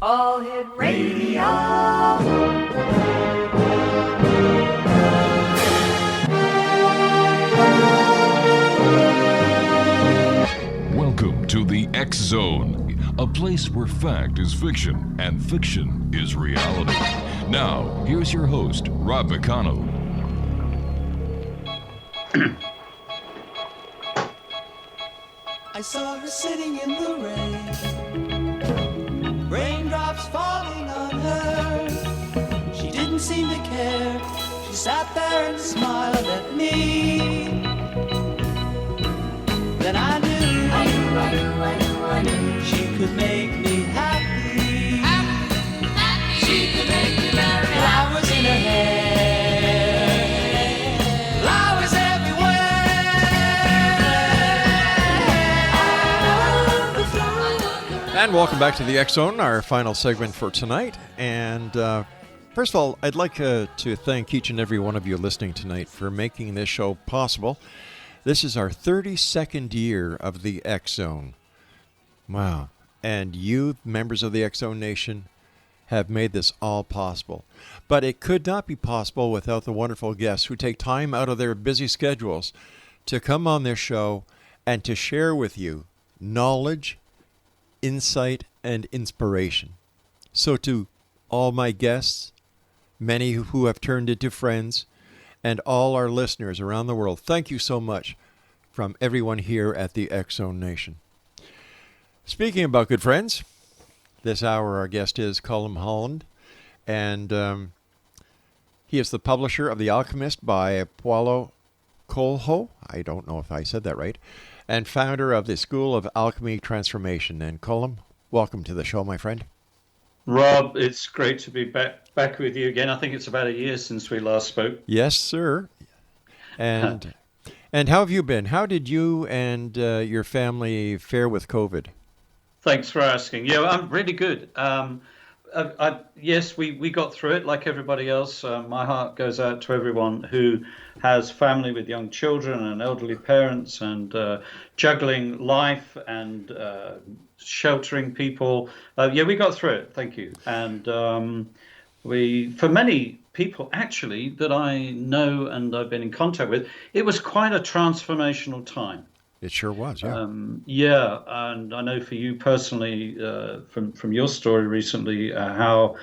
All Hit Radio. Welcome to the X Zone, a place where fact is fiction and fiction is reality. Now, here's your host, Rob McConnell. I saw her sitting in the rain, raindrops falling on her. She didn't seem to care. She sat there and smiled at me. Then I knew she could make me happy. She could make me very happy. Flowers in her hair, flowers everywhere. And welcome back to the X Zone, our final segment for tonight. And first of all, I'd like to thank each and every one of you listening tonight for making this show possible. This is our 32nd year of the X Zone. Wow. And you, members of the X Zone Nation, have made this all possible. But it could not be possible without the wonderful guests who take time out of their busy schedules to come on this show and to share with you knowledge, insight, and inspiration. So to all my guests, many who have turned into friends, and all our listeners around the world, thank you so much from everyone here at the X Zone Nation. Speaking about good friends, this hour our guest is Colm Holland, and he is the publisher of The Alchemist by Paulo Coelho, I don't know if I said that right, and founder of the School of Alchemy Transformation. And Colm, welcome to the show, my friend. Rob, it's great to be back with you again. I think it's about a year since we last spoke. Yes, sir. And how have you been? How did you and your family fare with COVID? Thanks for asking. Yeah, I'm really good. Yes, we got through it like everybody else. My heart goes out to everyone who has family with young children and elderly parents and juggling life and sheltering people. Yeah, we got through it. Thank you. And for many people actually that I know and I've been in contact with, it was quite a transformational time. It sure was, yeah. Yeah, and I know for you personally, from your story recently, how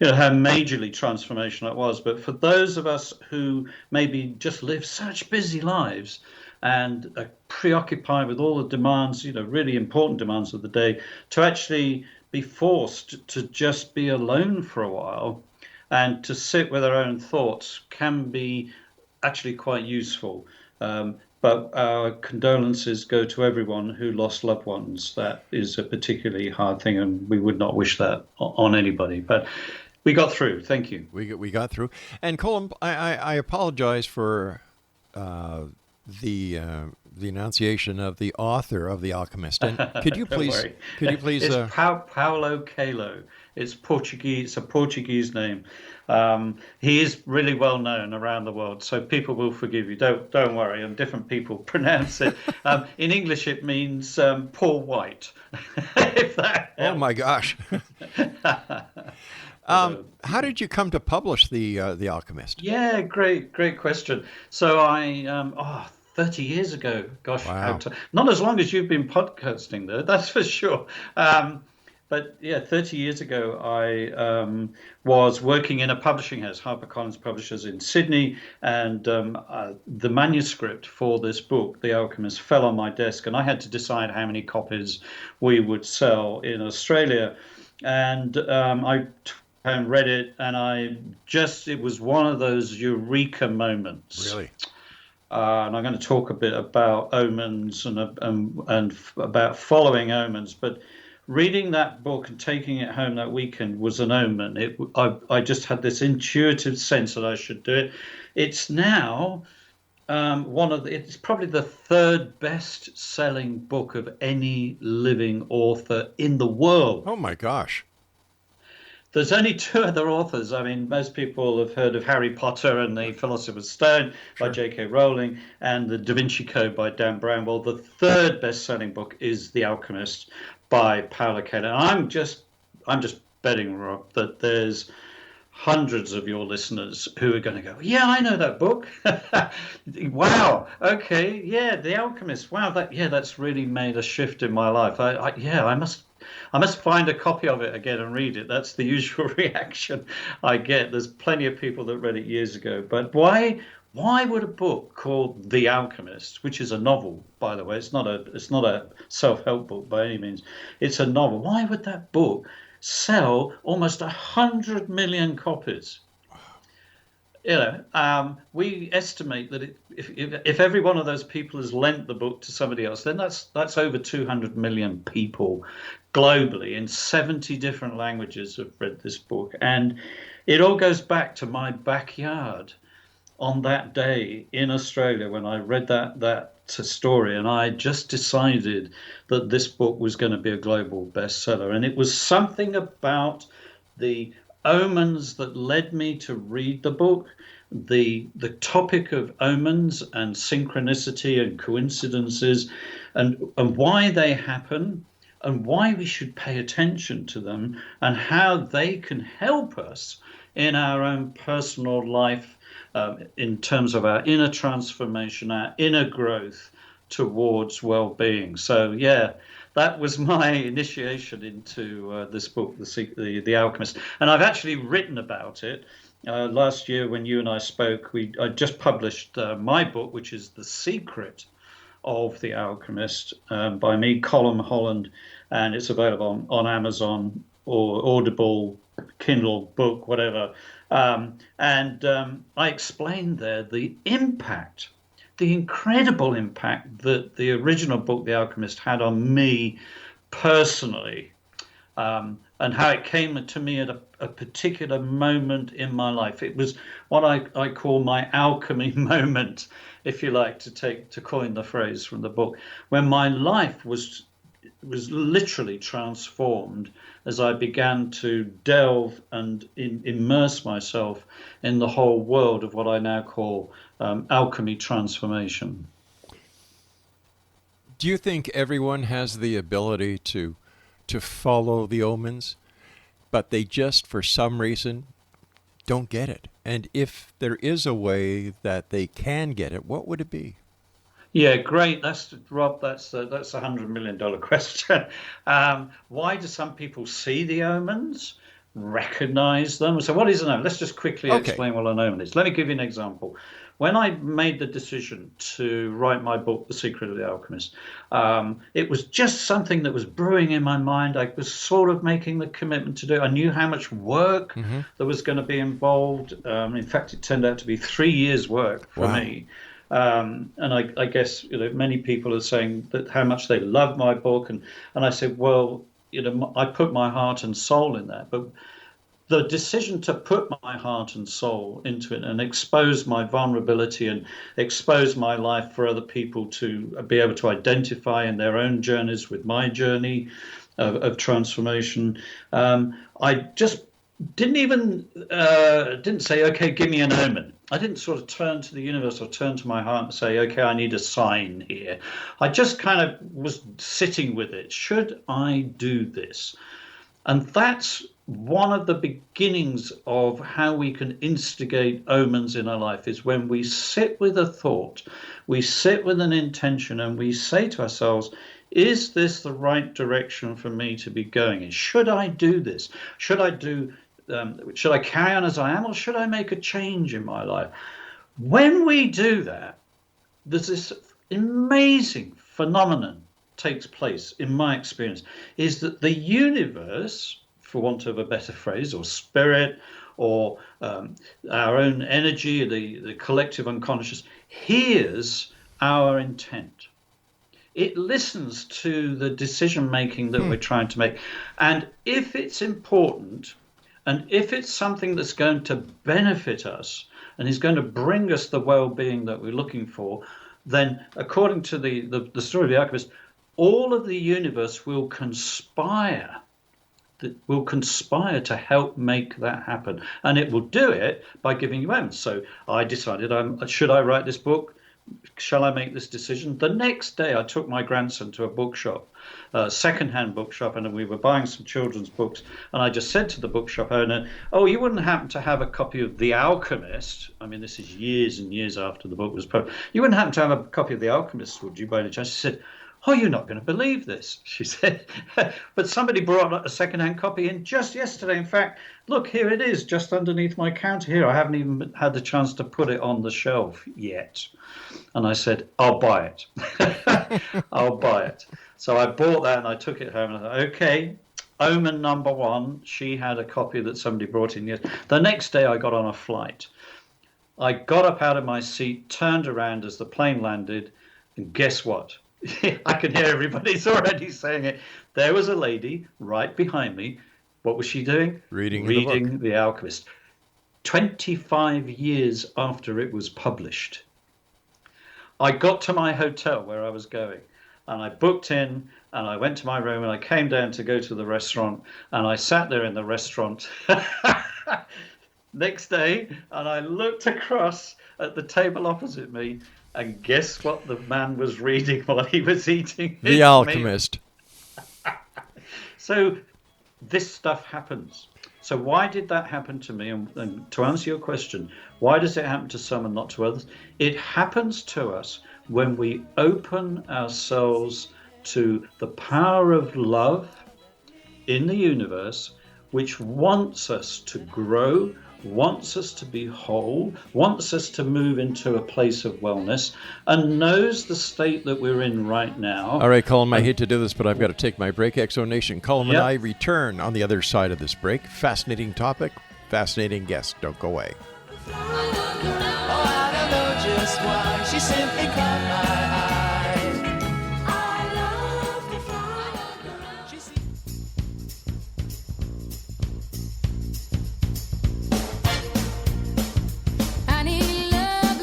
majorly transformational it was. But for those of us who maybe just live such busy lives and are preoccupied with all the demands, really important demands of the day, to actually be forced to just be alone for a while and to sit with our own thoughts can be actually quite useful. But our condolences go to everyone who lost loved ones. That is a particularly hard thing, and we would not wish that on anybody. But we got through. Thank you. We got through. And Colm, I apologize for the enunciation of the author of The Alchemist. And could you please? It's Paulo Coelho. It's Portuguese. It's a Portuguese name. He is really well known around the world, so people will forgive you. Don't worry. And different people pronounce it. In English, it means poor white. If that helps. Oh my gosh. How did you come to publish the Alchemist? Yeah, great question. So I 30 years ago. Gosh, wow. Not as long as you've been podcasting, though. That's for sure. But yeah, 30 years ago, I was working in a publishing house, HarperCollins Publishers in Sydney, and the manuscript for this book, The Alchemist, fell on my desk, and I had to decide how many copies we would sell in Australia. And I read it, and it was one of those eureka moments. Really? And I'm going to talk a bit about Omens and about following Omens, but reading that book and taking it home that weekend was an omen. I just had this intuitive sense that I should do it. It's now it's probably the third best-selling book of any living author in the world. Oh my gosh. There's only two other authors. I mean, most people have heard of Harry Potter and the Philosopher's Stone by J.K. Rowling and the Da Vinci Code by Dan Brown. Well, the third best-selling book is The Alchemist by Paulo Coelho. I'm just betting, Rob, that there's hundreds of your listeners who are going to go, yeah, I know that book. Wow. Okay. Yeah, The Alchemist. Wow. That's really made a shift in my life. I must find a copy of it again and read it. That's the usual reaction I get. There's plenty of people that read it years ago. But why would a book called The Alchemist, which is a novel, by the way, it's not a self-help book by any means, it's a novel. Why would that book sell almost 100 million copies? We estimate that if every one of those people has lent the book to somebody else, then that's over 200 million people globally in 70 different languages have read this book. And it all goes back to my backyard on that day in Australia when I read that story, and I just decided that this book was going to be a global bestseller. And it was something about the omens that led me to read the book, the topic of omens and synchronicity and coincidences, and why they happen, and why we should pay attention to them, and how they can help us in our own personal life, in terms of our inner transformation, our inner growth towards well-being. So yeah, that was my initiation into this book, The Alchemist. And I've actually written about it. Last year when you and I spoke, I just published my book, which is The Secret of The Alchemist, by me, Colm Holland, and it's available on Amazon or Audible, Kindle book, whatever. I explained there the impact, the incredible impact that the original book, The Alchemist, had on me personally, and how it came to me at a particular moment in my life. It was what I call my alchemy moment, if you like, to coin the phrase from the book, when my life was literally transformed as I began to delve and immerse myself in the whole world of what I now call alchemy transformation. Do you think everyone has the ability to follow the omens, but they just, for some reason, don't get it? And if there is a way that they can get it, what would it be? Yeah, great. Rob. That's a $100 million question. Why do some people see the omens, recognize them? So what is an omen? Let's just quickly explain what an omen is. Let me give you an example. When I made the decision to write my book, The Secret of the Alchemist, it was just something that was brewing in my mind. I was sort of making the commitment to do it. I knew how much work there was going to be involved. In fact, it turned out to be 3 years' work for me. And I guess many people are saying that how much they love my book, and I said, well, I put my heart and soul in that, but the decision to put my heart and soul into it and expose my vulnerability and expose my life for other people to be able to identify in their own journeys with my journey of transformation, I just didn't say, okay, give me an omen. I didn't sort of turn to the universe or turn to my heart and say, okay, I need a sign here. I just kind of was sitting with it. Should I do this? And that's one of the beginnings of how we can instigate omens in our life, is when we sit with a thought, we sit with an intention, and we say to ourselves, is this the right direction for me to be going in? Should I do this? Should I carry on as I am, or should I make a change in my life? When we do that, there's this amazing phenomenon takes place, in my experience, is that the universe, for want of a better phrase, or spirit, or our own energy, the collective unconscious, hears our intent. It listens to the decision making that we're trying to make. And if it's important, and if it's something that's going to benefit us and is going to bring us the well-being that we're looking for, then according to the story of the Alchemist, all of the universe will conspire. that will conspire to help make that happen. And it will do it by giving you omens. So I decided, should I write this book? Shall I make this decision? The next day, I took my grandson to a bookshop, a second-hand bookshop, and we were buying some children's books. And I just said to the bookshop owner, "Oh, you wouldn't happen to have a copy of The Alchemist?" I mean, this is years and years after the book was published. "You wouldn't happen to have a copy of The Alchemist, would you, by any chance?" She said, "Oh, you're not going to believe this," she said. "But somebody brought a second-hand copy in just yesterday. In fact, look, here it is, just underneath my counter here. I haven't even had the chance to put it on the shelf yet." And I said, "I'll buy it." I'll buy it. So I bought that and I took it home and I thought, okay, Omen number 1. She had a copy that somebody brought in. The next day I got on a flight. I got up out of my seat, turned around as the plane landed, and guess what? I can hear everybody's already saying it. There was a lady right behind me. What was she doing? Reading The Alchemist. 25 years after it was published. I got to my hotel where I was going and I booked in and I went to my room and I came down to go to the restaurant and I sat there in the restaurant next day and I looked across at the table opposite me and guess what the man was reading while he was eating his The Alchemist. meal? So this stuff happens. So why did that happen to me? And to answer your question, why does it happen to some and not to others? It happens to us when we open ourselves to the power of love in the universe, which wants us to grow, wants us to be whole, wants us to move into a place of wellness, and knows the state that we're in right now. All right, Colm, I hate to do this, but I've got to take my break. Exo Nation, Colm and I return on the other side of this break. Fascinating topic, fascinating guest. Don't go away. Oh, I don't know just why she simply caught my eye. I love to fly. She I need love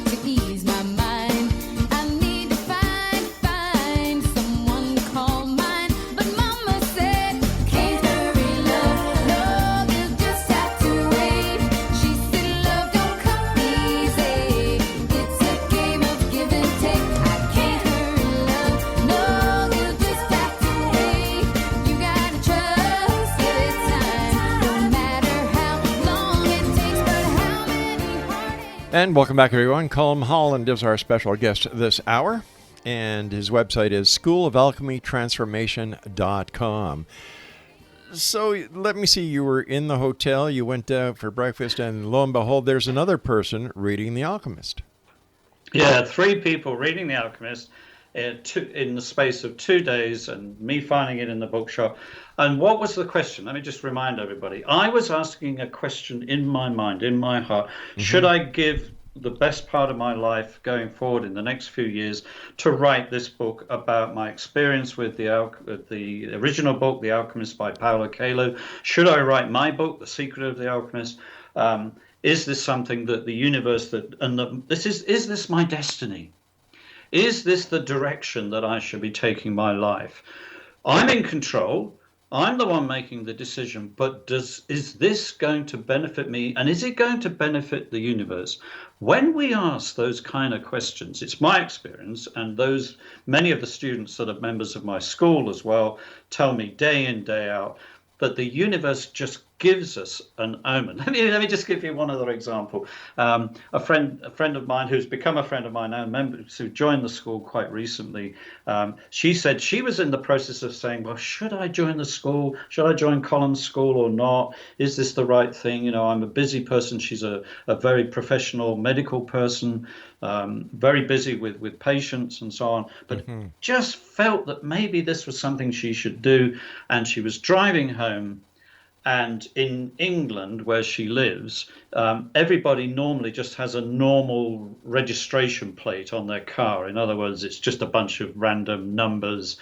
to ease my mind. I need to find someone to call mine. But Mama said, can't hurry, love you just have to wait. She said, love don't come easy. It's a game of give and take. I can't hurry, love, no, you just have to wait. You gotta trust every time, no matter how long it takes, but how many heartaches. And welcome back, everyone. Colm Holland is our special guest this hour, and his website is schoolofalchemytransformation.com. So let me see, you were in the hotel, you went out for breakfast, and lo and behold, there's another person reading The Alchemist. Yeah, 3 people reading The Alchemist in the space of 2 days, and me finding it in the bookshop. And what was the question? Let me just remind everybody. I was asking a question in my mind, in my heart. Should I give the best part of my life going forward in the next few years to write this book about my experience with the original book, The Alchemist by Paulo Coelho? Should I write my book, The Secret of the Alchemist? Is this something that the universe is this my destiny? Is this the direction that I should be taking my life? I'm in control. I'm the one making the decision, but is this going to benefit me, and is it going to benefit the universe? When we ask those kind of questions, it's my experience, and many of the students that are members of my school as well tell me day in, day out, that the universe just gives us an omen. Let me just give you one other example. A friend of mine who's become a friend of mine now, who joined the school quite recently, she said she was in the process of saying, well, should I join the school? Should I join Colm's school or not? Is this the right thing? You know, I'm a busy person. She's a very professional medical person, very busy with patients and so on, but just felt that maybe this was something she should do. And she was driving home. And in England, where she lives, everybody normally just has a normal registration plate on their car. In other words, it's just a bunch of random numbers.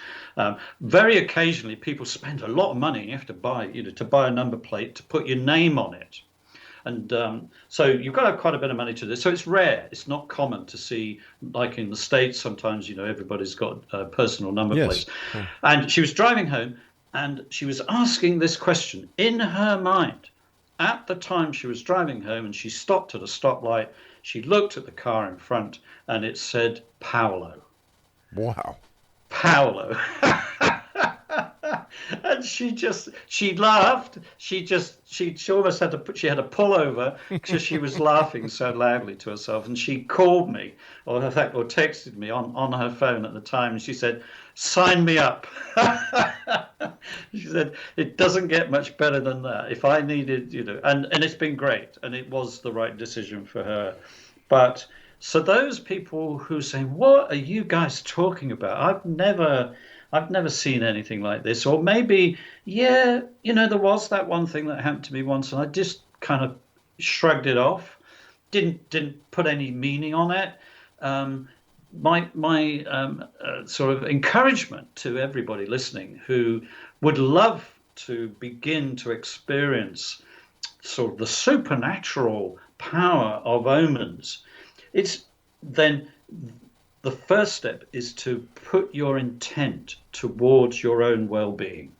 Very occasionally, people spend a lot of money. You have to buy a number plate to put your name on it. And so you've got to have quite a bit of money to this. So it's rare. It's not common to see, like in the States, sometimes, everybody's got personal number plates. And she was driving home. And she was asking this question in her mind. At the time she was driving home and she stopped at a stoplight, she looked at the car in front and it said Paolo. Wow. Paolo. And she laughed. She almost had to pull over because she was laughing so loudly to herself. And she called me, or texted me on her phone at the time. And she said, "Sign me up." She said, "It doesn't get much better than that. If I needed, and it's been great. And it was the right decision for her. But so those people who say, "What are you guys talking about? I've never seen anything like this." Or maybe, there was that one thing that happened to me once and I just kind of shrugged it off, didn't put any meaning on it. My sort of encouragement to everybody listening who would love to begin to experience sort of the supernatural power of omens, it's then the first step is to put your intent towards your own well-being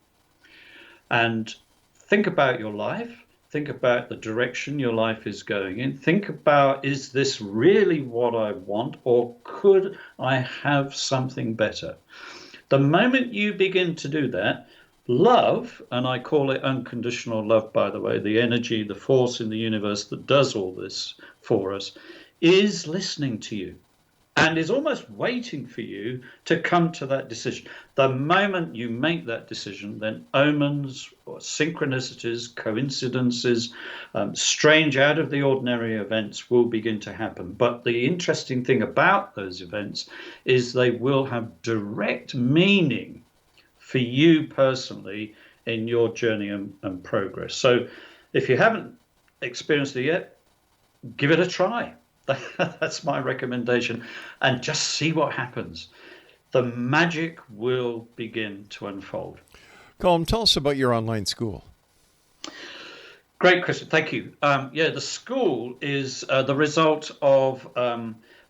and think about your life. Think about the direction your life is going in. Think about, is this really what I want, or could I have something better? The moment you begin to do that, love, and I call it unconditional love, by the way, the energy, the force in the universe that does all this for us, is listening to you and is almost waiting for you to come to that decision. The moment you make that decision, then omens or synchronicities, coincidences, strange out of the ordinary events will begin to happen. But the interesting thing about those events is they will have direct meaning for you personally in your journey and progress. So if you haven't experienced it yet, give it a try. That's my recommendation. And just see what happens. The magic will begin to unfold. Colm, tell us about your online school. Great question. Thank you. The school is the result of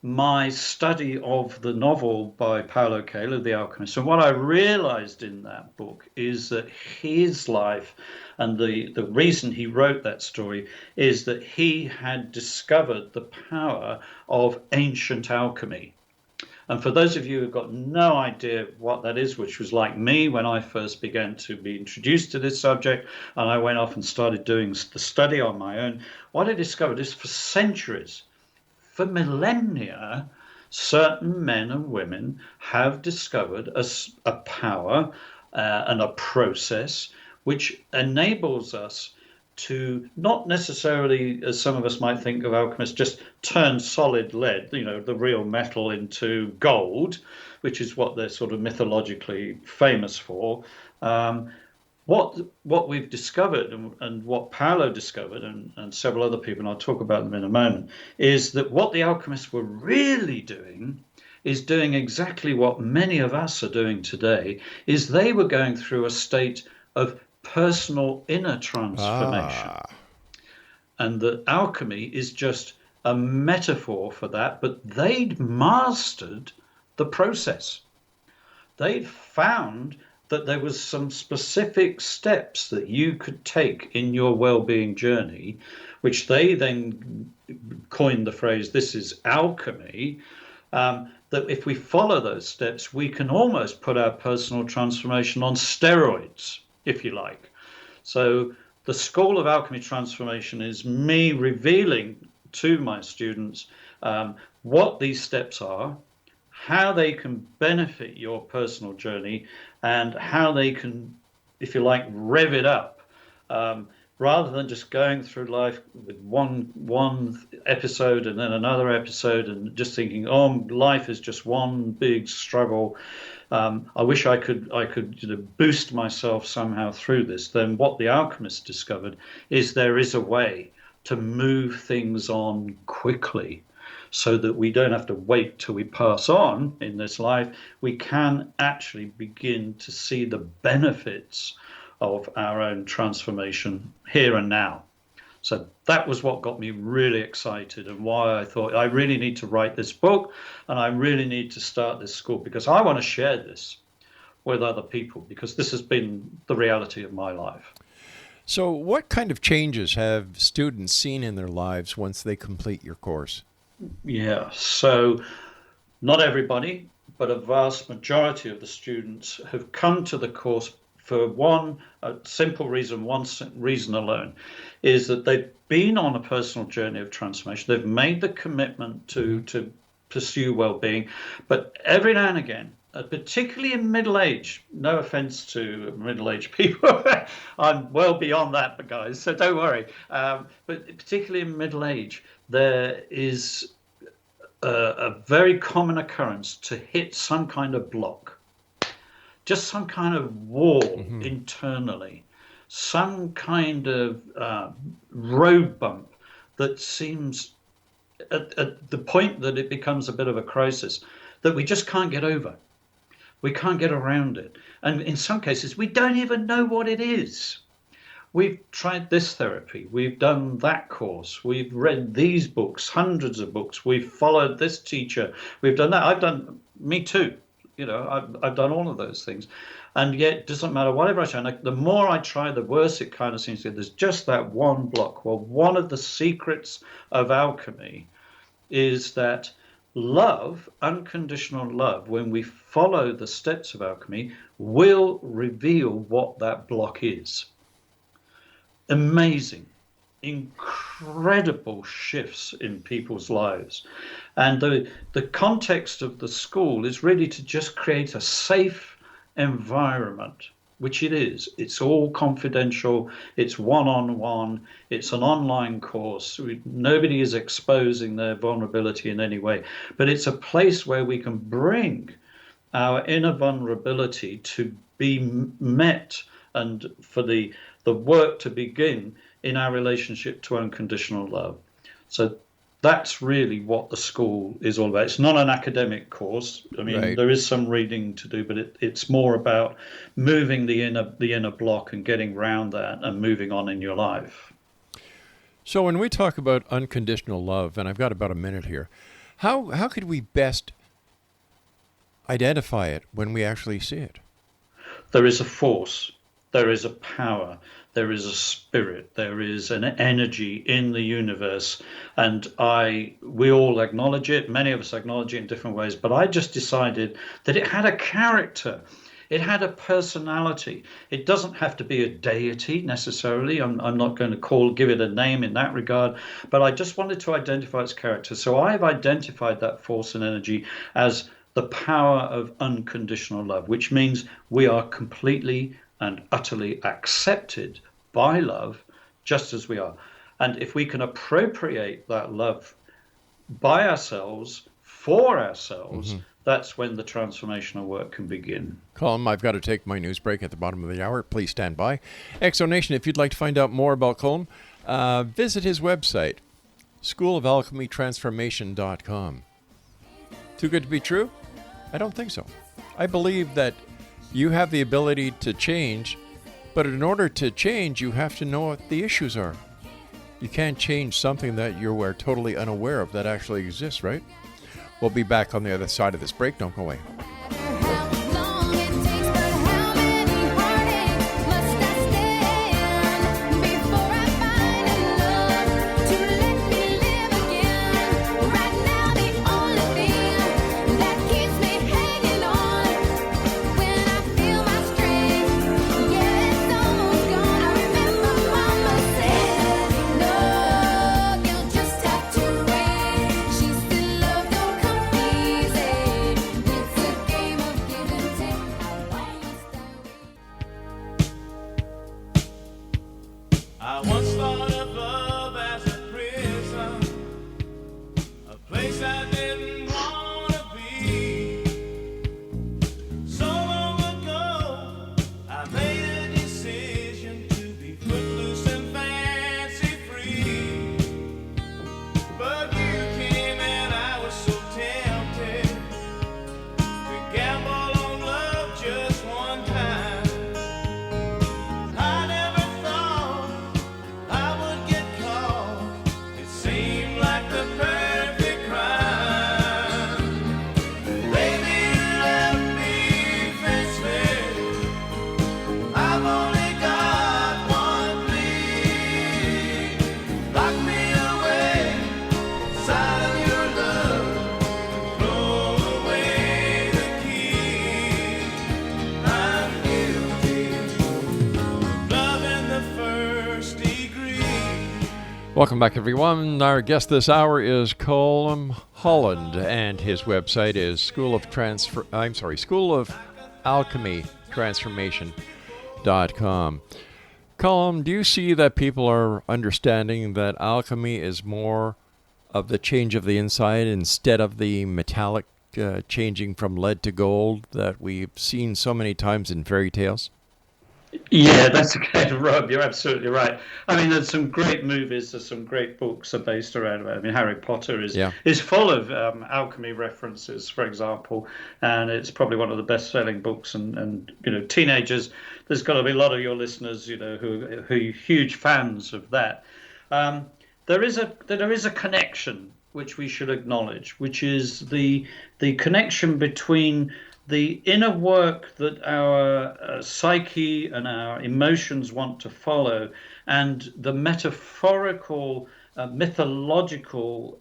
my study of the novel by Paulo Coelho, The Alchemist. And what I realized in that book is that his life and the reason he wrote that story is that he had discovered the power of ancient alchemy. And for those of you who've got no idea what that is, which was like me when I first began to be introduced to this subject, and I went off and started doing the study on my own, what I discovered is for centuries, for millennia, certain men and women have discovered a power and a process which enables us to not necessarily, as some of us might think of alchemists, just turn solid lead, the real metal, into gold, which is what they're sort of mythologically famous for. What we've discovered and what Paulo discovered and several other people, and I'll talk about them in a moment, is that what the alchemists were really doing is doing exactly what many of us are doing today, is they were going through a state of personal inner transformation. And that alchemy is just a metaphor for that, but they'd mastered the process. They'd found that there was some specific steps that you could take in your well-being journey, which they then coined the phrase, this is alchemy, that if we follow those steps, we can almost put our personal transformation on steroids, if you like. So the School of Alchemy Transformation is me revealing to my students what these steps are, how they can benefit your personal journey, and how they can, if you like, rev it up, rather than just going through life with one episode and then another episode and just thinking, oh, life is just one big struggle. I wish I could boost myself somehow through this. Then what the alchemists discovered is there is a way to move things on quickly so that we don't have to wait till we pass on in this life. We can actually begin to see the benefits of our own transformation here and now. So that was what got me really excited and why I thought I really need to write this book and I really need to start this school, because I want to share this with other people, because this has been the reality of my life. So what kind of changes have students seen in their lives once they complete your course? Yeah, so not everybody, but a vast majority of the students have come to the course for a simple reason, reason alone, is that they've been on a personal journey of transformation. They've made the commitment to pursue well-being, but every now and again, particularly in middle age, no offense to middle-aged people, I'm well beyond that, guys, so don't worry. But particularly in middle age, there is a very common occurrence to hit some kind of block, just some kind of wall internally, some kind of road bump that seems at the point that it becomes a bit of a crisis that we just can't get over. We can't get around it. And in some cases, we don't even know what it is. We've tried this therapy. We've done that course. We've read these books, hundreds of books. We've followed this teacher. We've done that. Me too. You know, I've done all of those things. And yet it doesn't matter whatever I try. And the more I try, the worse it kind of seems to get. There's just that one block. Well, one of the secrets of alchemy is that love, unconditional love, when we follow the steps of alchemy, will reveal what that block is. Amazing, incredible shifts in people's lives. And the context of the school is really to just create a safe environment, which it is. It's all confidential. It's one-on-one. It's an online course. Nobody is exposing their vulnerability in any way. But it's a place where we can bring our inner vulnerability to be met and for the work to begin in our relationship to unconditional love. So that's really what the school is all about. It's not an academic course. I mean, Right. There is some reading to do, but it's more about moving the inner block and getting around that and moving on in your life. So when we talk about unconditional love, and I've got about a minute here, how could we best identify it when we actually see it? There is a force, there is a power, there is a spirit, there is an energy in the universe, and we all acknowledge it. Many of us acknowledge it in different ways, but I just decided that it had a character. It had a personality. It doesn't have to be a deity necessarily. I'm not going to give it a name in that regard, but I just wanted to identify its character. So I've identified that force and energy as the power of unconditional love, which means we are completely and utterly accepted by love just as we are. And if we can appropriate that love by ourselves, for ourselves, that's when the transformational work can begin. Colm, I've got to take my news break at the bottom of the hour. Please stand by. Exonation, if you'd like to find out more about Colm, visit his website, schoolofalchemytransformation.com. Too good to be true? I don't think so. I believe that you have the ability to change, but in order to change, you have to know what the issues are. You can't change something that you are totally unaware of that actually exists, right? We'll be back on the other side of this break. Don't go away. How long it takes, but how many heartaches must I stand before I find enough to let me live again? Right now, the only thing that keeps me hanging on when I feel my strength, yeah, it's almost gone. I remember Mama said, "No, you'll just have to wait." She said, "Love don't come easy. It's a game of give and take. How long must I wait?" I once thought of love as a prison, a place I didn't want to be. So long ago, I made a decision to be footloose and fancy free. But you came and I was so tempted to gamble on love just one time. I never thought Welcome back, everyone. Our guest this hour is Colm Holland, and his website is School of Alchemy Transformation.com. Colm, do you see that people are understanding that alchemy is more of the change of the inside instead of the metallic changing from lead to gold that we've seen so many times in fairy tales? Yeah, that's okay, Rob. You're absolutely right. I mean, there's some great movies, there's some great books are based around it. I mean, Harry Potter is full of alchemy references, for example, and it's probably one of the best-selling books. And teenagers, there's got to be a lot of your listeners, who are huge fans of that. There is a connection which we should acknowledge, which is the connection between the inner work that our psyche and our emotions want to follow, and the metaphorical, mythological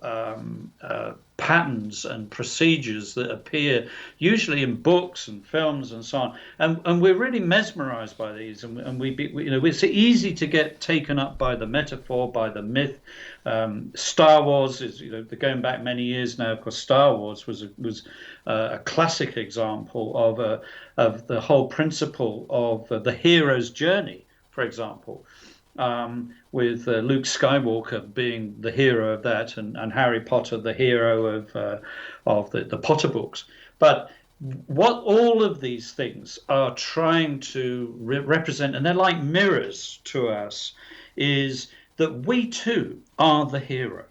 patterns and procedures that appear usually in books and films and so on. And we're really mesmerized by these, and it's easy to get taken up by the metaphor, by the myth. Star Wars is, going back many years now. Of course, Star Wars was a classic example of the whole principle of the hero's journey, for example, with Luke Skywalker being the hero of that, and Harry Potter the hero of the Potter books. But what all of these things are trying to represent, and they're like mirrors to us, is that we too are the hero.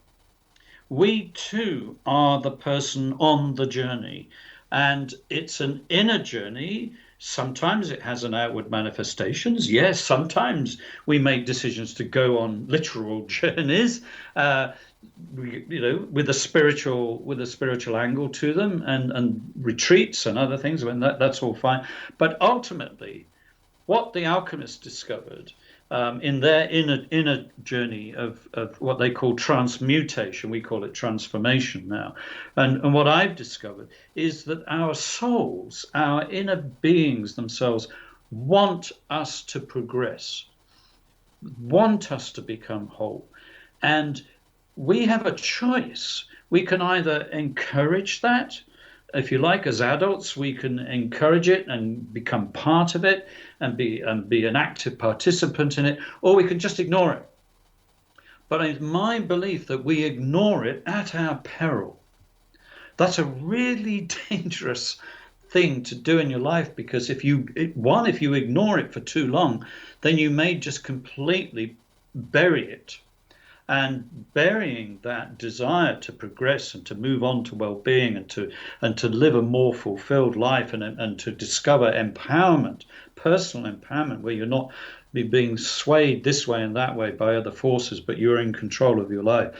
We too are the person on the journey, and it's an inner journey. Sometimes it has an outward manifestations. Yes, sometimes we make decisions to go on literal journeys, with a spiritual angle to them, and retreats and other things. I mean, that's all fine. But ultimately, what the alchemists discovered in their inner journey of what they call transmutation, we call it transformation now, and what I've discovered is that our souls, our inner beings themselves, want us to progress, want us to become whole, and we have a choice. We can either encourage that. If you like, as adults, we can encourage it and become part of it and be an active participant in it, or we can just ignore it. But it's my belief that we ignore it at our peril. That's a really dangerous thing to do in your life, because if you ignore it for too long, then you may just completely bury it. And burying that desire to progress and to move on to well-being and to live a more fulfilled life and to discover empowerment, personal empowerment, where you're not being swayed this way and that way by other forces, but you're in control of your life.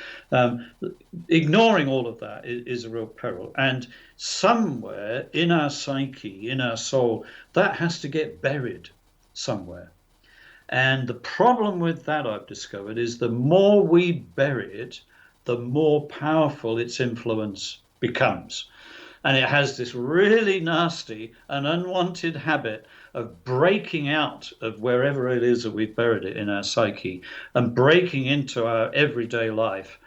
Ignoring all of that is a real peril. And somewhere in our psyche, in our soul, that has to get buried somewhere. And the problem with that, I've discovered, is the more we bury it, the more powerful its influence becomes. And it has this really nasty and unwanted habit of breaking out of wherever it is that we've buried it in our psyche and breaking into our everyday life,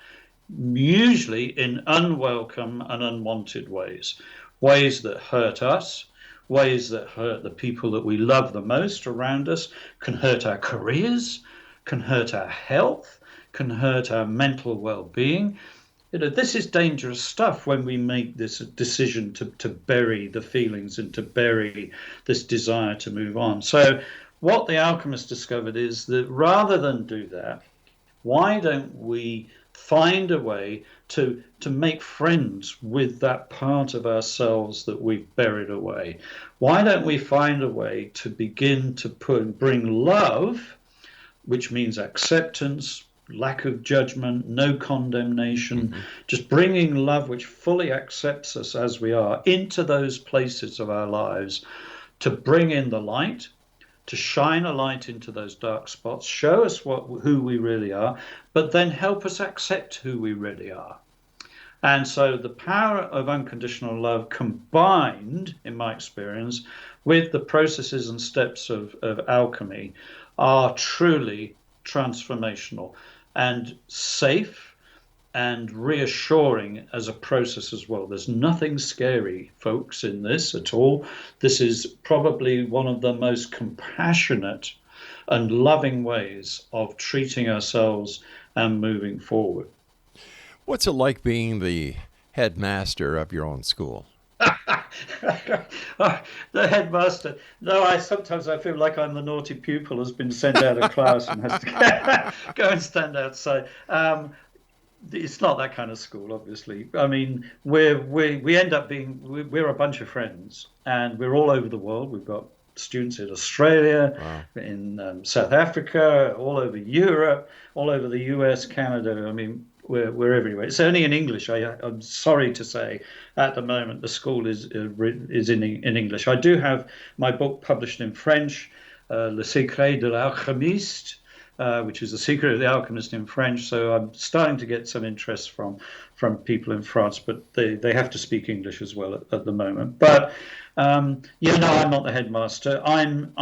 usually in unwelcome and unwanted ways that hurt us, ways that hurt the people that we love the most around us, can hurt our careers, can hurt our health, can hurt our mental well-being. This is dangerous stuff when we make this decision to bury the feelings and to bury this desire to move on. So what the alchemists discovered is that rather than do that, why don't we find a way to make friends with that part of ourselves that we've buried away? Why don't we find a way to begin to bring love, which means acceptance, lack of judgment, no condemnation, just bringing love which fully accepts us as we are into those places of our lives, to bring in the light, to shine a light into those dark spots, show us who we really are, but then help us accept who we really are. And so the power of unconditional love combined, in my experience, with the processes and steps of alchemy are truly transformational. and safe and reassuring as a process as well. There's nothing scary, folks, in this at all. This is probably one of the most compassionate and loving ways of treating ourselves and moving forward. What's it like being the headmaster of your own school? The headmaster. No, sometimes I feel like I'm the naughty pupil who's been sent out of class and has to go and stand outside. It's not that kind of school, obviously. I mean, we end up being we're a bunch of friends, and we're all over the world. We've got students in Australia, wow, in South Africa, all over Europe, all over the US, Canada. I mean, we're everywhere. It's only in English. I'm sorry to say, at the moment, the school is in English. I do have my book published in French, Le Secret de l'Alchemist, which is The Secret of the Alchemist in French. So I'm starting to get some interest from people in France, but they have to speak English as well at the moment. But I'm not the headmaster. I'm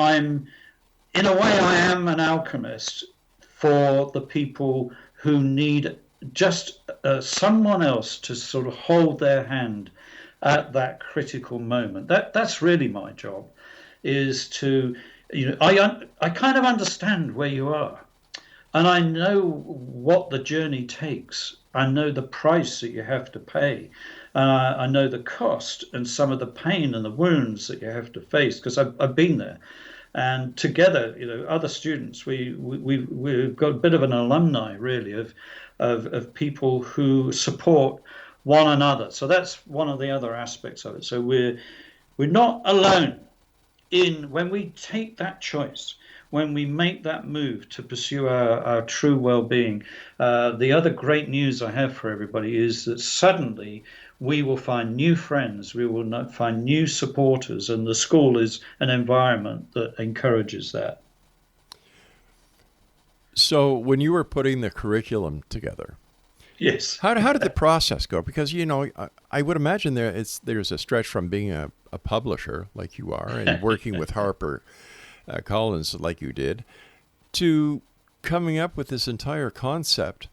in a way, I am an alchemist for the people who need just someone else to sort of hold their hand at that critical moment. That's really my job, is to, I kind of understand where you are, and I know what the journey takes. I know the price that you have to pay. I know the cost and some of the pain and the wounds that you have to face, because I've been there. And together, other students, we've got a bit of an alumni, really, of people who support one another. So that's one of the other aspects of it. So we're not alone when we take that choice, when we make that move to pursue our true well-being. The other great news I have for everybody is that suddenly we will find new friends, we will find new supporters, and the school is an environment that encourages that. So when you were putting the curriculum together, yes, how did the process go? Because, I would imagine there's a stretch from being a publisher like you are and working with Harper Collins like you did, to coming up with this entire concept,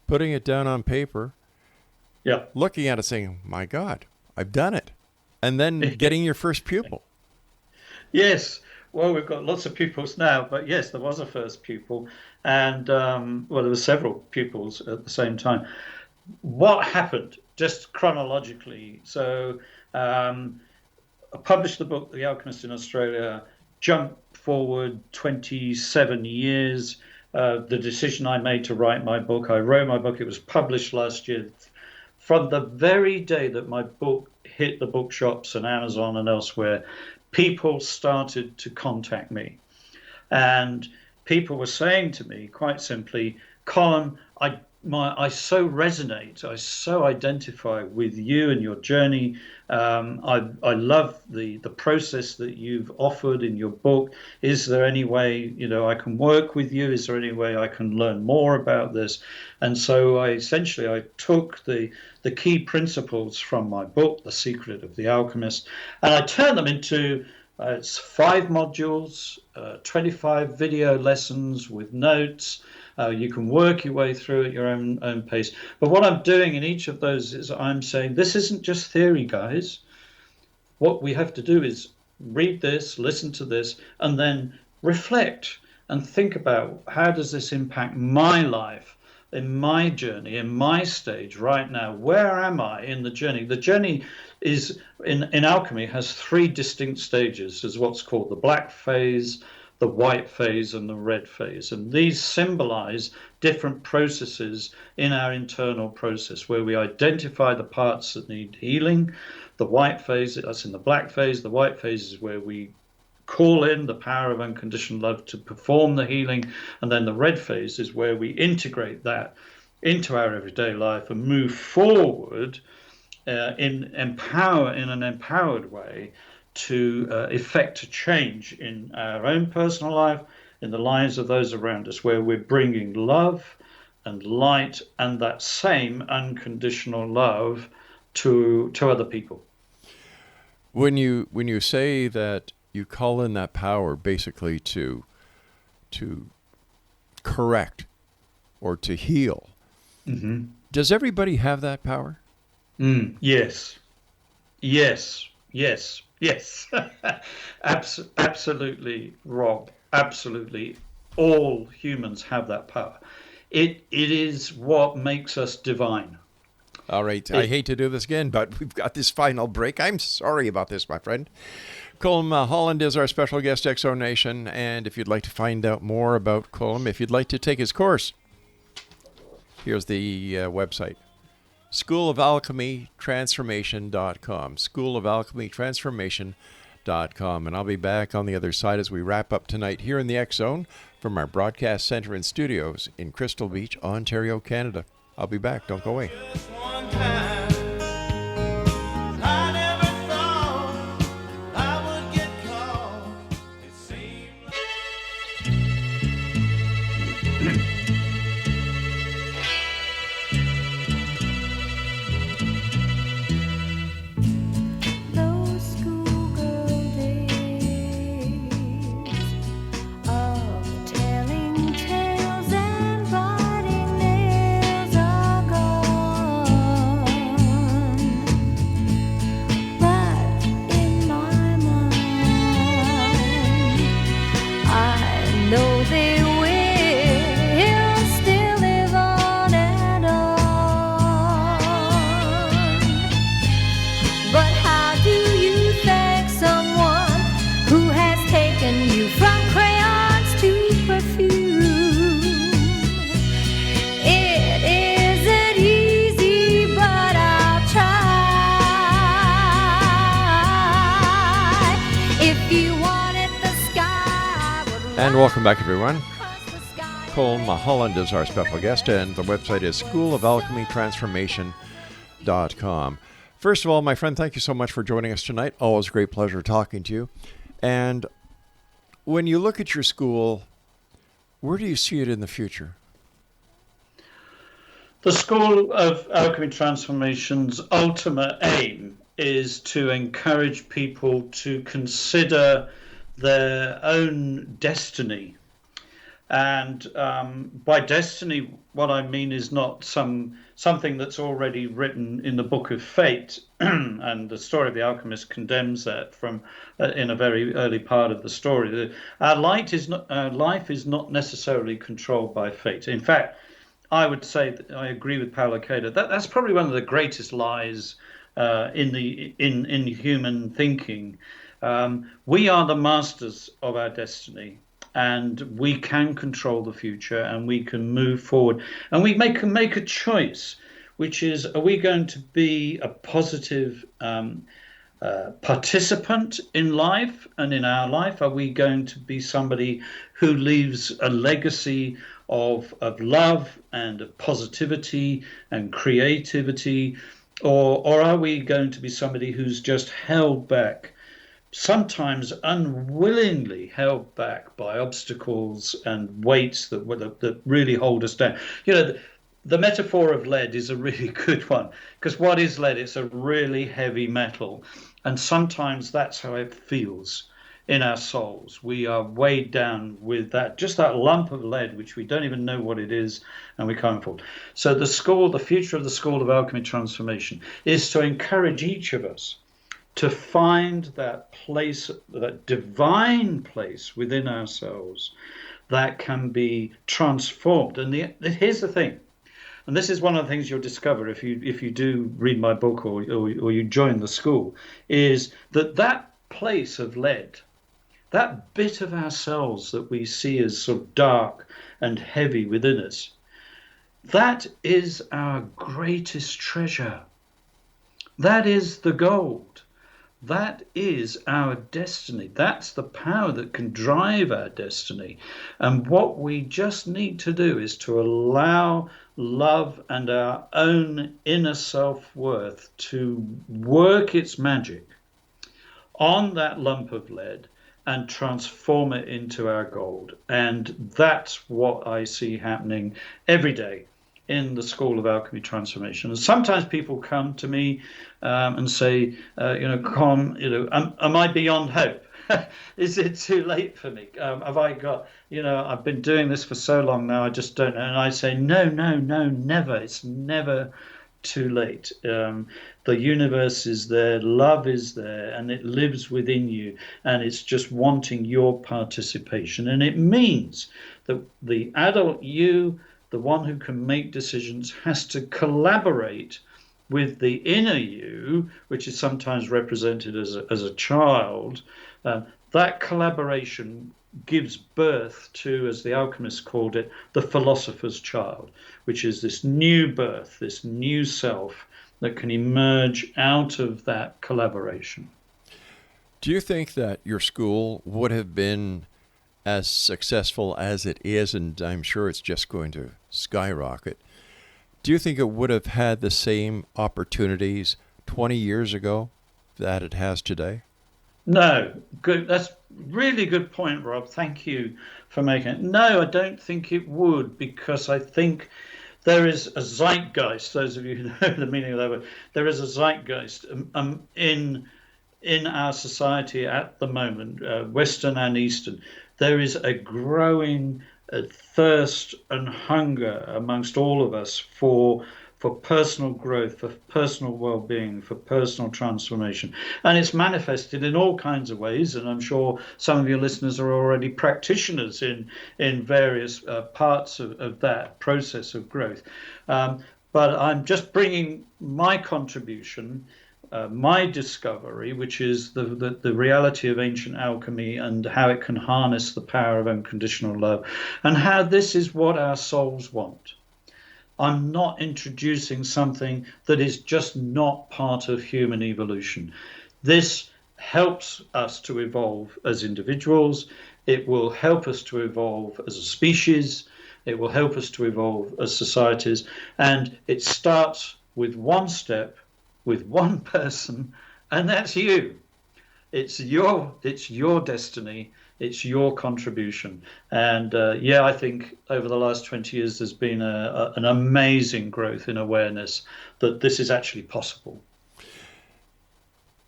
putting it down on paper, looking at it saying, my God, I've done it, and then getting your first pupil. Yes. Well, we've got lots of pupils now, but yes, there was a first pupil, and there were several pupils at the same time. What happened, just chronologically? So I published the book, The Alchemist in Australia, jump forward 27 years. The decision I made to write my book, I wrote my book, it was published last year. From the very day that my book hit the bookshops and Amazon and elsewhere, people started to contact me. And people were saying to me, quite simply, Colm, I so resonate, I so identify with you and your journey. I love the process that you've offered in your book. Is there any way, I can work with you? Is there any way I can learn more about this? And so I took the key principles from my book, The Secret of the Alchemist, and I turned them into it's 5 modules, 25 video lessons with notes. You can work your way through at your own pace. But what I'm doing in each of those is I'm saying, this isn't just theory, guys. What we have to do is read this, listen to this, and then reflect and think about, how does this impact my life, in my journey, in my stage right now? Where am I in the journey? The journey is, in alchemy, has 3 distinct stages. There's what's called the black phase, the white phase, and the red phase. And these symbolize different processes in our internal process, where we identify the parts that need healing. The white phase, that's in the black phase. The white phase is where we call in the power of unconditional love to perform the healing. And then the red phase is where we integrate that into our everyday life and move forward in an empowered way to effect a change in our own personal life, in the lives of those around us, where we're bringing love and light and that same unconditional love to other people. When you say that you call in that power basically to correct or to heal. Does everybody have that power? Yes. Yes. Yes. Yes. Absolutely, Rob. Absolutely. All humans have that power. It is what makes us divine. All right. I hate to do this again, but we've got this final break. I'm sorry about this, my friend. Colm Holland is our special guest, Exo Nation. And if you'd like to find out more about Colm, if you'd like to take his course, here's the website. schoolofalchemytransformation.com. schoolofalchemytransformation.com. And I'll be back on the other side as we wrap up tonight here in the X Zone from our broadcast center and studios in Crystal Beach, Ontario, Canada. I'll be back. Don't go away. Just one time, I never thought I would get caught. It seemed Those schoolgirl days of telling tales and biting nails are gone. But in my mind, I know they will still live on and on. But how do you thank someone who has taken you from crayons to perfume? It isn't easy, but I'll try. If you wanted the sky, I would And welcome back, everyone. across the sky. Colm Holland is our special guest, and the website is schoolofalchemytransformation.com. First of all, my friend, thank you so much for joining us tonight. Always a great pleasure talking to you. And when you look at your school, where do you see it in the future? The School of Alchemy Transformation's ultimate aim is to encourage people to consider their own destiny. And by destiny, what I mean is not something that's already written in the book of fate. And the story of the Alchemist condemns that from in a very early part of the story. Our life is not necessarily controlled by fate. In fact, I would say that I agree with Paulo Coelho. That's probably one of the greatest lies in human thinking. We are the masters of our destiny, and we can control the future, and we can move forward, and we can make a choice, which is: are we going to be a positive participant in life and in our life? Are we going to be somebody who leaves a legacy of love and of positivity and creativity, or are we going to be somebody who's just held back, sometimes unwillingly held back by obstacles and weights that really hold us down? You know, the metaphor of lead is a really good one, because what is lead? It's a really heavy metal, and sometimes that's how it feels in our souls. We are weighed down with just that lump of lead, which we don't even know what it is, and we can't afford. So the future of the School of Alchemy Transformation is to encourage each of us to find that place, that divine place within ourselves that can be transformed. And here's the thing, and this is one of the things you'll discover if you do read my book or you join the school, is that place of lead, that bit of ourselves that we see as sort of dark and heavy within us, that is our greatest treasure. That is the gold. That is our destiny. That's the power that can drive our destiny. And what we just need to do is to allow love and our own inner self-worth to work its magic on that lump of lead and transform it into our gold. And that's what I see happening every day in the School of Alchemy Transformation. And sometimes people come to me and say, Colm, am I beyond hope? is it too late for me? Have I got, I've been doing this for so long now, I just don't know. And I say, no, no, no, never. It's never too late. The universe is there, love is there, and it lives within you, and it's just wanting your participation. And it means that the adult you, the one who can make decisions, has to collaborate with the inner you, which is sometimes represented as a child. That collaboration gives birth to, as the Alchemist called it, the philosopher's child, which is this new birth, this new self that can emerge out of that collaboration. Do you think that your school would have been as successful as it is, and I'm sure it's just going to skyrocket? Do you think it would have had the same opportunities 20 years ago that it has today? No, good. That's really good point, Rob. Thank you for making it. No, I don't think it would, because I think there is a zeitgeist. Those of you who know the meaning of that word, there is a zeitgeist in our society at the moment, Western and Eastern. There is a growing thirst and hunger amongst all of us for personal growth, for personal well-being, for personal transformation. And it's manifested in all kinds of ways. And I'm sure some of your listeners are already practitioners in various parts of that process of growth. But I'm just bringing my contribution, my discovery, which is the reality of ancient alchemy and how it can harness the power of unconditional love, and how this is what our souls want. I'm not introducing something that is just not part of human evolution. This helps us to evolve as individuals. It will help us to evolve as a species. It will help us to evolve as societies. And it starts with one step, with one person, and that's you. It's your destiny. It's your contribution. And I think over the last 20 years, there's been an amazing growth in awareness that this is actually possible.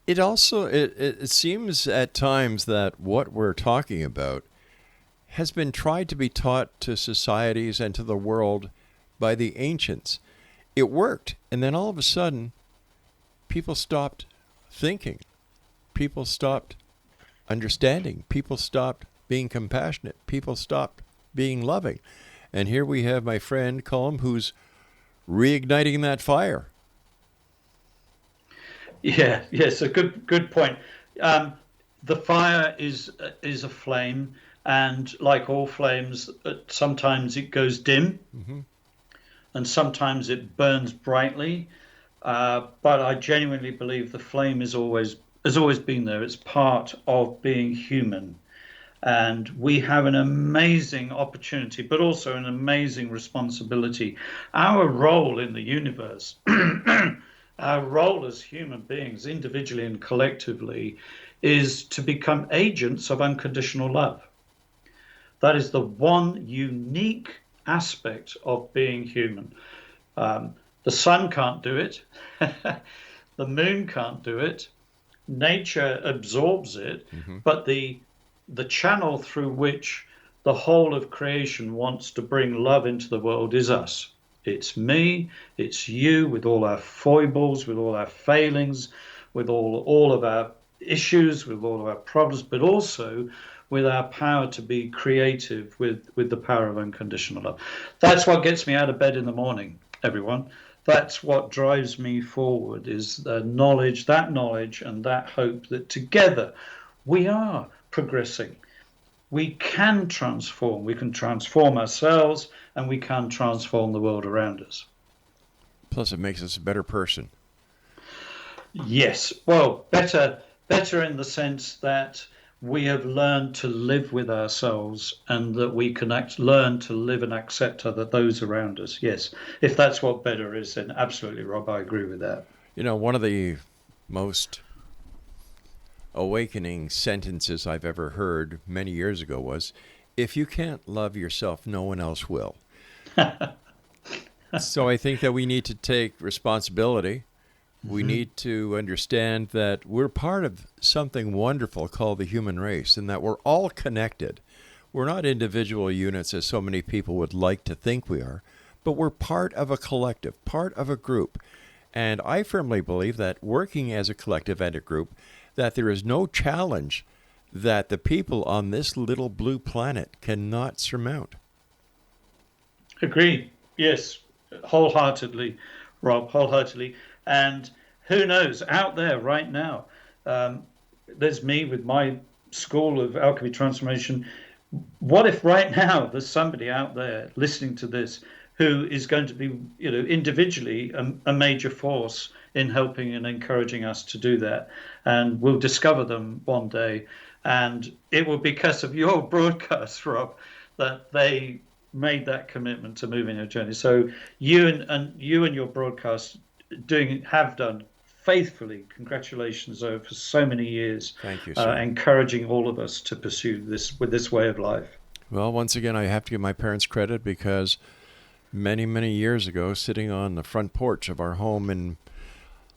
It also, it seems at times that what we're talking about has been tried to be taught to societies and to the world by the ancients. It worked. And then all of a sudden, people stopped thinking. People stopped understanding. People stopped being compassionate. People stopped being loving. And here we have my friend Colm, who's reigniting that fire. Yes, a good point. The fire is a flame, and like all flames, sometimes it goes dim, and sometimes it burns brightly. But I genuinely believe the flame has always been there. It's part of being human. And we have an amazing opportunity, but also an amazing responsibility. Our role in the universe, our role as human beings, individually and collectively, is to become agents of unconditional love. That is the one unique aspect of being human. The sun can't do it. The moon can't do it. Nature absorbs it, but the channel through which the whole of creation wants to bring love into the world is us. It's me, it's you, with all our foibles, with all our failings, with all of our issues, with all of our problems, but also with our power to be creative, with the power of unconditional love. That's what gets me out of bed in the morning, everyone. That's what drives me forward, is the knowledge and that hope that together we are progressing. We can transform. We can transform ourselves, and we can transform the world around us. Plus, it makes us a better person. Yes. Well, better in the sense that we have learned to live with ourselves, and that we can learn to live and accept those around us. Yes. If that's what better is, then absolutely, Rob, I agree with that. You know, one of the most awakening sentences I've ever heard many years ago was, if you can't love yourself, no one else will. So I think that we need to take responsibility We need to understand that we're part of something wonderful called the human race, and that we're all connected. We're not individual units as so many people would like to think we are, but we're part of a collective, part of a group. And I firmly believe that working as a collective and a group, that there is no challenge that the people on this little blue planet cannot surmount. Agree. Yes, wholeheartedly, Rob, wholeheartedly. And who knows, out there right now, there's me with my school of alchemy transformation. What if right now there's somebody out there listening to this who is going to be, individually a major force in helping and encouraging us to do that? And we'll discover them one day. And it will be because of your broadcast, Rob, that they made that commitment to moving a journey. So you and your broadcast have done faithfully. Congratulations over so many years. Thank you, sir. Encouraging all of us to pursue this way of life. Well, once again, I have to give my parents credit because many, many years ago, sitting on the front porch of our home in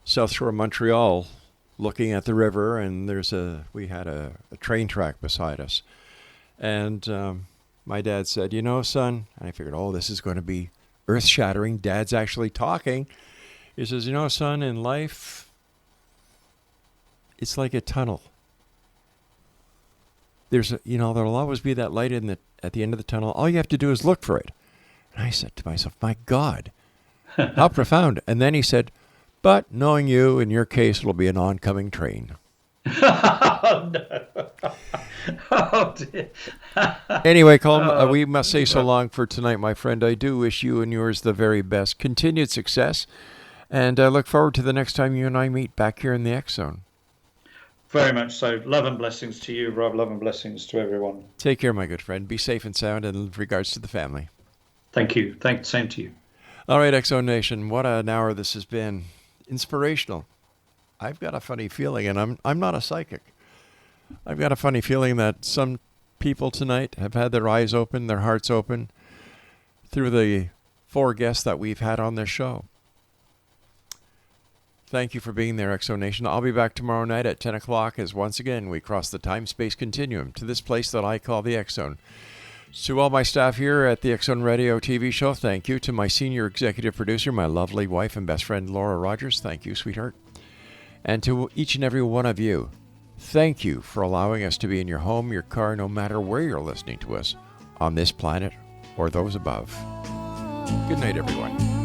South Shore, Montreal, looking at the river, and we had a train track beside us. And my dad said, son, and I figured, this is going to be earth-shattering. Dad's actually talking. He says, son, in life, it's like a tunnel. There'll always be that light at the end of the tunnel. All you have to do is look for it. And I said to myself, my God, how profound. And then he said, but knowing you, in your case, it'll be an oncoming train. Oh, no. Oh, dear. Anyway, Colm, we must say so long for tonight, my friend. I do wish you and yours the very best. Continued success. And I look forward to the next time you and I meet back here in the X Zone. Very much so. Love and blessings to you, Rob. Love and blessings to everyone. Take care, my good friend. Be safe and sound, and in regards to the family. Thank you. Same to you. All right, X Zone Nation. What an hour this has been. Inspirational. I've got a funny feeling, and I'm not a psychic. I've got a funny feeling that some people tonight have had their eyes open, their hearts open, through the 4 guests that we've had on this show. Thank you for being there, X Zone Nation. I'll be back tomorrow night at 10 o'clock as once again we cross the time-space continuum to this place that I call the X Zone. To all my staff here at the X Zone Radio TV show, thank you. To my senior executive producer, my lovely wife and best friend, Laura Rogers, thank you, sweetheart. And to each and every one of you, thank you for allowing us to be in your home, your car, no matter where you're listening to us, on this planet or those above. Good night, everyone.